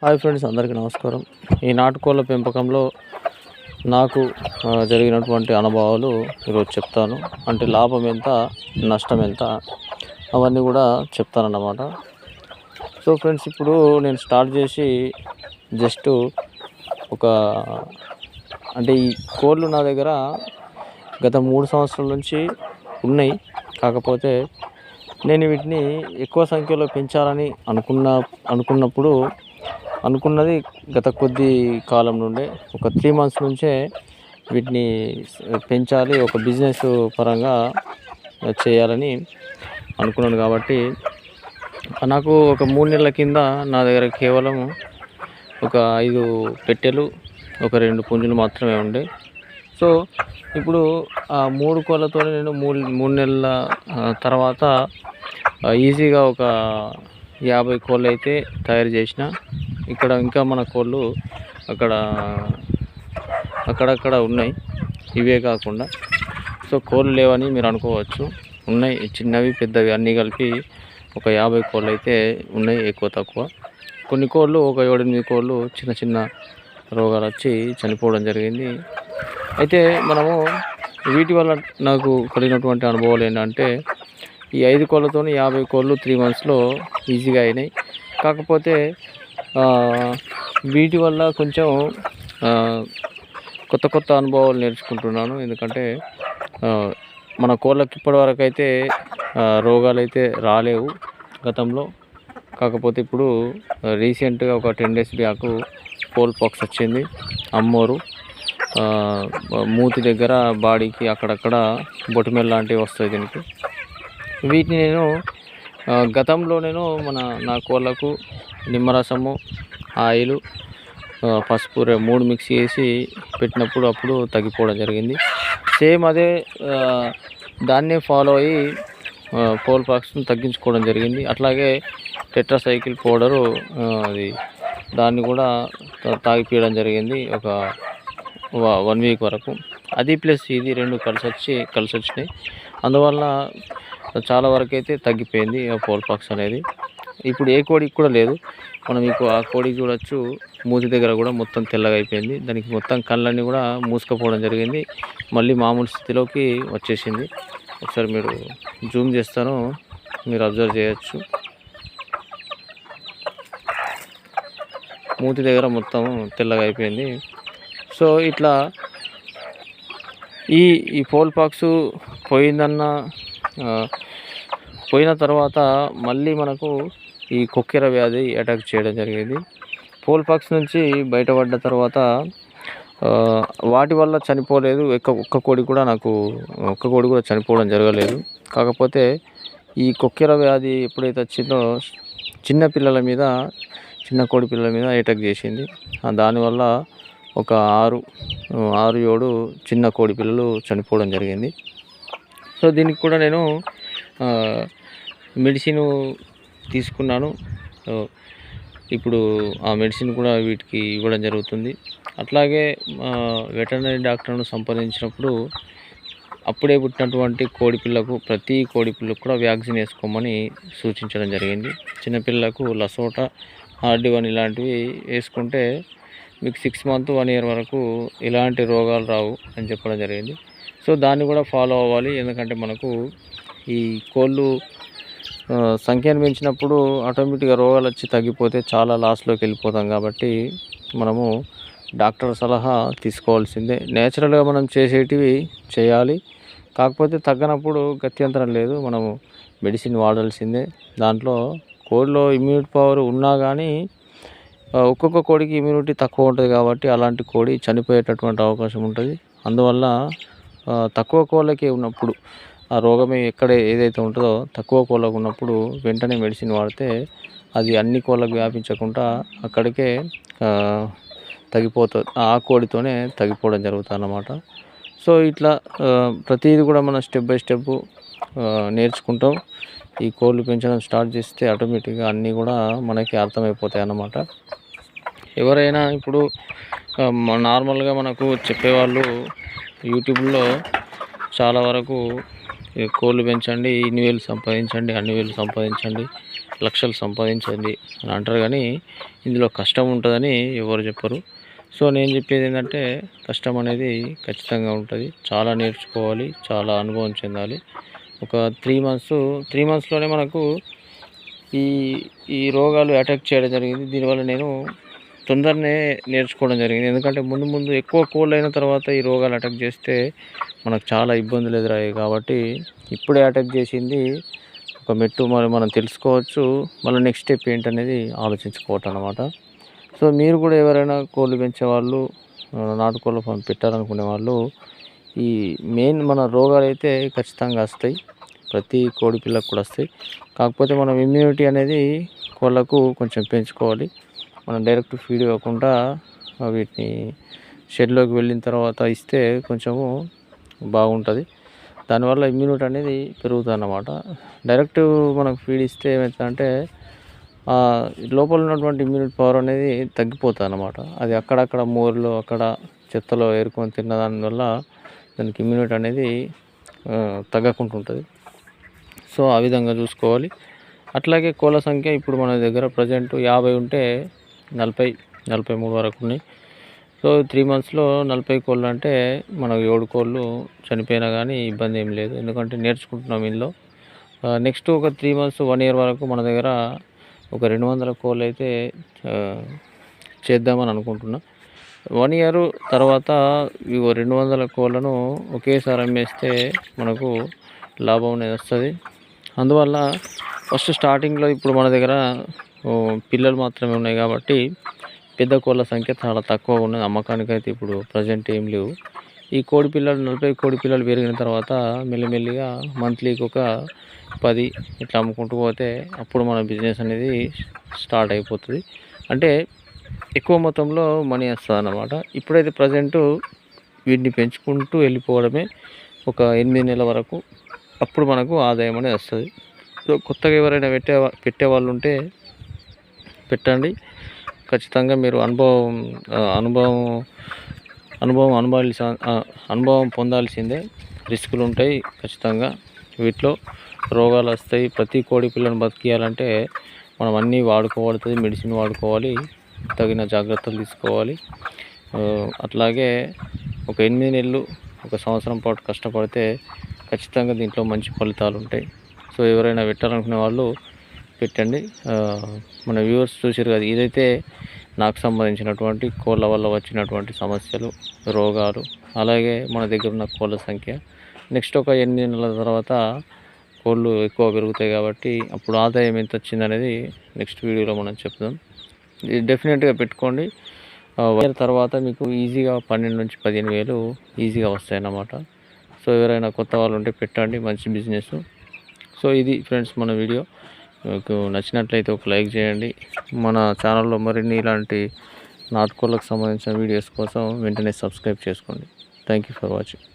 Hi friends, అందరికీ నమస్కారం. ఈ నాటుకోళ్ల పెంపకంలో నాకు జరిగినటువంటి అనుభవాలు ఈరోజు చెప్తాను. అంటే లాభం ఎంత, నష్టం ఎంత, అవన్నీ కూడా చెప్తానన్నమాట. సో ఫ్రెండ్స్, ఇప్పుడు నేను స్టార్ట్ చేసి జస్ట్ ఒక అంటే ఈ కోళ్ళు నా దగ్గర గత 3 సంవత్సరాల నుంచి ఉన్నాయి. కాకపోతే నేను వీటిని ఎక్కువ సంఖ్యలో పెంచాలని అనుకున్నప్పుడు అనుకున్నది గత కొద్ది కాలం నుండే, ఒక 3 మంత్స్ నుంచే వీటిని పెంచాలి, ఒక బిజినెస్ పరంగా చేయాలని అనుకున్నాను. కాబట్టి నాకు ఒక 3 నెలల కింద నా దగ్గర కేవలం ఒక 5 పెట్టెలు, ఒక 2 పుంజులు మాత్రమే ఉండే. సో ఇప్పుడు ఆ 3 కోళ్ళతో నేను 3 నెలల తర్వాత ఈజీగా ఒక 50 కోళ్ళు అయితే తయారు చేసిన. ఇక్కడ ఇంకా మన కోళ్ళు అక్కడక్కడ ఉన్నాయి, ఇవే కాకుండా. సో కోళ్ళు లేవని మీరు అనుకోవచ్చు, ఉన్నాయి, చిన్నవి పెద్దవి అన్నీ కలిపి ఒక 50 కోళ్ళు అయితే ఉన్నాయి, ఎక్కువ తక్కువ. కొన్ని కోళ్ళు, ఒక 7-8 కోళ్ళు చిన్న చిన్న రోగాలు వచ్చి చనిపోవడం జరిగింది. అయితే మనము వీటి వల్ల నాకు కలిగినటువంటి అనుభవాలు ఏంటంటే, ఈ 5 కోళ్ళతో 50 కోళ్ళు 3 మంత్స్లో ఈజీగా అయినాయి. కాకపోతే వీటి వల్ల కొంచెం కొత్త అనుభవాలు నేర్చుకుంటున్నాను. ఎందుకంటే మన కోళ్ళకి ఇప్పటివరకు అయితే రోగాలు అయితే రాలేవు గతంలో. కాకపోతే ఇప్పుడు రీసెంట్గా ఒక 10 days బ్యాక్ పోల్ పాక్స్ వచ్చింది. అమ్మోరు మూతి దగ్గర, బాడీకి అక్కడక్కడ బొటిమెల్ లాంటివి వస్తాయి దీనికి. వీటిని నేను గతంలో నా కోళ్ళకు నిమ్మరసము, ఆయిల్, పసుపు 3 మిక్స్ చేసి పెట్టినప్పుడు అప్పుడు తగ్గిపోవడం జరిగింది. సేమ్ అదే దాన్నే ఫాలో అయ్యి పోల్ పాక్స్ను తగ్గించుకోవడం జరిగింది. అట్లాగే టెట్రాసైకిల్ పౌడరు, దాన్ని కూడా తాగిపోయడం జరిగింది ఒక 1 వీక్ వరకు. అది ప్లస్ ఇది 2 కలిసి వచ్చినాయి. అందువల్ల చాలా వరకు అయితే తగ్గిపోయింది ఆ పోల్ పాక్స్ అనేది. ఇప్పుడు ఏ కోడికి కూడా లేదు. మనం ఆ కోడికి చూడొచ్చు, మూతి దగ్గర కూడా మొత్తం తెల్లగా అయిపోయింది. దానికి మొత్తం కళ్ళన్నీ కూడా మూసుకుపోవడం జరిగింది, మళ్ళీ మామూలు స్థితిలోకి వచ్చేసింది. ఒకసారి మీరు జూమ్ చేస్తాను, మీరు అబ్జర్వ్ చేయొచ్చు. మూతి దగ్గర మొత్తం తెల్లగా అయిపోయింది. సో ఇట్లా ఈ పోల్ పాక్స్ పోయిన తర్వాత మళ్ళీ మనకు ఈ కొక్కెర వ్యాధి అటాక్ చేయడం జరిగింది. పోల్ పాక్స్ నుంచి బయటపడ్డ తర్వాత వాటి వల్ల చనిపోలేదు. ఒక్క కోడి కూడా చనిపోవడం జరగలేదు. కాకపోతే ఈ కొక్కెర వ్యాధి ఎప్పుడైతే వచ్చిందో చిన్న కోడి పిల్లల మీద అటాక్ చేసింది. దానివల్ల ఒక 6-7 చిన్న కోడి పిల్లలు చనిపోవడం జరిగింది. సో దీనికి కూడా నేను మెడిసిన్ తీసుకున్నాను. ఇప్పుడు ఆ మెడిసిన్ కూడా వీటికి ఇవ్వడం జరుగుతుంది. అట్లాగే వెటర్నరీ డాక్టర్ను సంప్రదించినప్పుడు అప్పుడే పుట్టినటువంటి ప్రతి కోడి పిల్లకు కూడా వ్యాక్సిన్ వేసుకోమని సూచించడం జరిగింది. చిన్నపిల్లలకు లసోటా, RD1 ఇలాంటివి వేసుకుంటే మీకు 6 months 1 year వరకు ఇలాంటి రోగాలు రావు అని చెప్పడం జరిగింది. సో దాన్ని కూడా ఫాలో అవ్వాలి. ఎందుకంటే మనకు ఈ కోళ్ళు సంఖ్యను పెంచినప్పుడు ఆటోమేటిక్గా రోగాలు వచ్చి తగ్గిపోతే చాలా లాస్లోకి వెళ్ళిపోతాం. కాబట్టి మనము డాక్టర్ సలహా తీసుకోవాల్సిందే. నేచురల్గా మనం చేసేటివి చేయాలి. కాకపోతే తగ్గనప్పుడు గత్యంతరం లేదు, మనము మెడిసిన్ వాడాల్సిందే. దాంట్లో కోడిలో ఇమ్యూనిటీ పవర్ ఉన్నా కానీ ఒక్కొక్క కోడికి ఇమ్యూనిటీ తక్కువ ఉంటుంది. కాబట్టి అలాంటి కోడి చనిపోయేటటువంటి అవకాశం ఉంటుంది. అందువల్ల తక్కువ కోళ్ళకి ఉన్నప్పుడు, ఆ రోగమే ఏదైతే ఉంటుందో తక్కువ కోళ్ళకు ఉన్నప్పుడు వెంటనే మెడిసిన్ వాడితే అది అన్ని కోళ్ళకు వ్యాపించకుండా అక్కడికే తగ్గిపోతుంది, ఆ కోడితోనే తగ్గిపోవడం జరుగుతుంది అన్నమాట. సో ఇట్లా ప్రతిదీ కూడా మనం స్టెప్ బై స్టెప్ నేర్చుకుంటాం. ఈ కోళ్ళు పెంచడం స్టార్ట్ చేస్తే ఆటోమేటిక్గా అన్నీ కూడా మనకి అర్థమైపోతాయి అన్నమాట. ఎవరైనా ఇప్పుడు నార్మల్గా మనకు చెప్పేవాళ్ళు యూట్యూబ్లో చాలా వరకు కోళ్ళు పెంచండి, ఇన్ని వేలు సంపాదించండి, అన్ని వేలు సంపాదించండి లక్షలు సంపాదించండి అని అంటారు, కానీ ఇందులో కష్టం ఉంటుందని ఎవరు చెప్పరు. సో నేను చెప్పేది ఏంటంటే కష్టం అనేది ఖచ్చితంగా ఉంటుంది. చాలా నేర్చుకోవాలి, చాలా అనుభవం చెందాలి. ఒక 3 మంత్స్లోనే మనకు ఈ ఈ రోగాలు అటాక్ చేయడం జరిగింది. దీనివల్ల నేను తొందరనే నేర్చుకోవడం జరిగింది. ఎందుకంటే ముందు ఎక్కువ కోల్డ్ అయిన తర్వాత ఈ రోగాలు అటాక్ చేస్తే మనకు చాలా ఇబ్బందులు ఎదురయ్యాయి. కాబట్టి ఇప్పుడే అటాక్ చేసింది ఒక మెట్టు, మరి మనం తెలుసుకోవచ్చు. మళ్ళీ నెక్స్ట్ స్టెప్ ఏంటనేది ఆలోచించుకోవటం అన్నమాట. సో మీరు కూడా ఎవరైనా కోళ్ళు పెంచేవాళ్ళు, నాటుకోళ్ళ ఫామ్ పెట్టాలనుకునే వాళ్ళు, ఈ మెయిన్ మన రోగాలు అయితే ఖచ్చితంగా వస్తాయి. ప్రతి కోడి పిల్లకు కూడా వస్తాయి. కాకపోతే మనం ఇమ్యూనిటీ అనేది కోళ్ళకు కొంచెం పెంచుకోవాలి. మనం డైరెక్ట్ ఫీడ్ ఇవ్వకుండా వీటిని షెడ్లోకి వెళ్ళిన తర్వాత ఇస్తే కొంచెము బాగుంటుంది. దానివల్ల ఇమ్యూనిటీ అనేది పెరుగుతుంది అన్నమాట. డైరెక్ట్ మనకు ఫీడ్ ఇస్తే ఏమవుతుందంటే లోపల ఉన్నటువంటి ఇమ్యూనిటీ పవర్ అనేది తగ్గిపోతుంది అన్నమాట. అది అక్కడక్కడ మోర్లో అక్కడ చెత్తలో ఏరుకొని తిన్న దానివల్ల దానికి ఇమ్యూనిటీ అనేది తగ్గకుండా ఉంటుంది. సో ఆ విధంగా చూసుకోవాలి. అట్లాగే కోళ్ళ సంఖ్య ఇప్పుడు మన దగ్గర ప్రజెంట్ 50 ఉంటే 40-43 వరకు ఉన్నాయి. సో 3 మంత్స్లో 40 కోళ్ళు అంటే మనకు 7 కోళ్ళు చనిపోయినా కానీ ఇబ్బంది ఏం లేదు. ఎందుకంటే నేర్చుకుంటున్నాం ఇందులో. నెక్స్ట్ ఒక 3 మంత్స్ 1 ఇయర్ వరకు మన దగ్గర ఒక 200 కోళ్ళు అయితే చేద్దామని అనుకుంటున్నా. 1 ఇయర్ తర్వాత 200 కోళ్ళను ఒకేసారి అమ్మేస్తే మనకు లాభం అనేది వస్తుంది. అందువల్ల ఫస్ట్ స్టార్టింగ్లో ఇప్పుడు మన దగ్గర పిల్లలు మాత్రమే ఉన్నాయి కాబట్టి పెద్ద కోళ్ళ సంఖ్య చాలా తక్కువ ఉన్నది. అమ్మకానికి అయితే ఇప్పుడు ప్రజెంట్ ఏం లేవు. ఈ కోడి పిల్లలు 40 కోడి పిల్లలు పెరిగిన తర్వాత మెల్లిమెల్లిగా మంత్లీకి ఒక 10 ఇట్లా అమ్ముకుంటూ పోతే అప్పుడు మన బిజినెస్ అనేది స్టార్ట్ అయిపోతుంది. అంటే ఎక్కువ మొత్తంలో మనీ వస్తుంది అన్నమాట. ఇప్పుడైతే ప్రజెంటు వీటిని పెంచుకుంటూ వెళ్ళిపోవడమే ఒక 8 నెలల వరకు. అప్పుడు మనకు ఆదాయం అనేది వస్తుంది. సో కొత్తగా ఎవరైనా పెట్టేవాళ్ళు ఉంటే పెట్టండి. ఖచ్చితంగా మీరు అనుభవం పొందాల్సిందే. రిస్కులు ఉంటాయి ఖచ్చితంగా. వీటిలో రోగాలు వస్తాయి. ప్రతి కోడి పిల్లను బతికియాలంటే మనం అన్నీ వాడుకోబడుతుంది. మెడిసిన్ వాడుకోవాలి, తగిన జాగ్రత్తలు తీసుకోవాలి. అట్లాగే ఒక 8 నెలలు 1 సంవత్సరం పాటు కష్టపడితే ఖచ్చితంగా దీంట్లో మంచి ఫలితాలు ఉంటాయి. సో ఎవరైనా పెట్టాలనుకునే వాళ్ళు పెట్టండి. మన వ్యూవర్స్ చూసారు కదా, ఇదైతే నాకు సంబంధించినటువంటి కోళ్ళ వల్ల వచ్చినటువంటి సమస్యలు, రోగాలు, అలాగే మన దగ్గర ఉన్న కోళ్ళ సంఖ్య. నెక్స్ట్ ఒక 8 నెలల తర్వాత కోళ్ళు ఎక్కువ పెరుగుతాయి కాబట్టి అప్పుడు ఆదాయం ఎంత వచ్చిందనేది నెక్స్ట్ వీడియోలో మనం చెప్దాం. ఇది డెఫినెట్గా పెట్టుకోండి. 1 ఇయర్ తర్వాత మీకు ఈజీగా 12 నుంచి 15 వేలు ఈజీగా వస్తాయి అన్నమాట. సో ఎవరైనా కొత్త వాళ్ళు ఉంటే పెట్టండి, మంచి బిజినెస్. సో ఇది ఫ్రెండ్స్ మన వీడియో. మీకు నచ్చినట్లయితే ఒక లైక్ చేయండి. మన ఛానల్లో మరిన్ని ఇలాంటి నాటుకోళ్ళకు సంబంధించిన వీడియోస్ కోసం వెంటనే సబ్స్క్రైబ్ చేసుకోండి. Thank you for watching.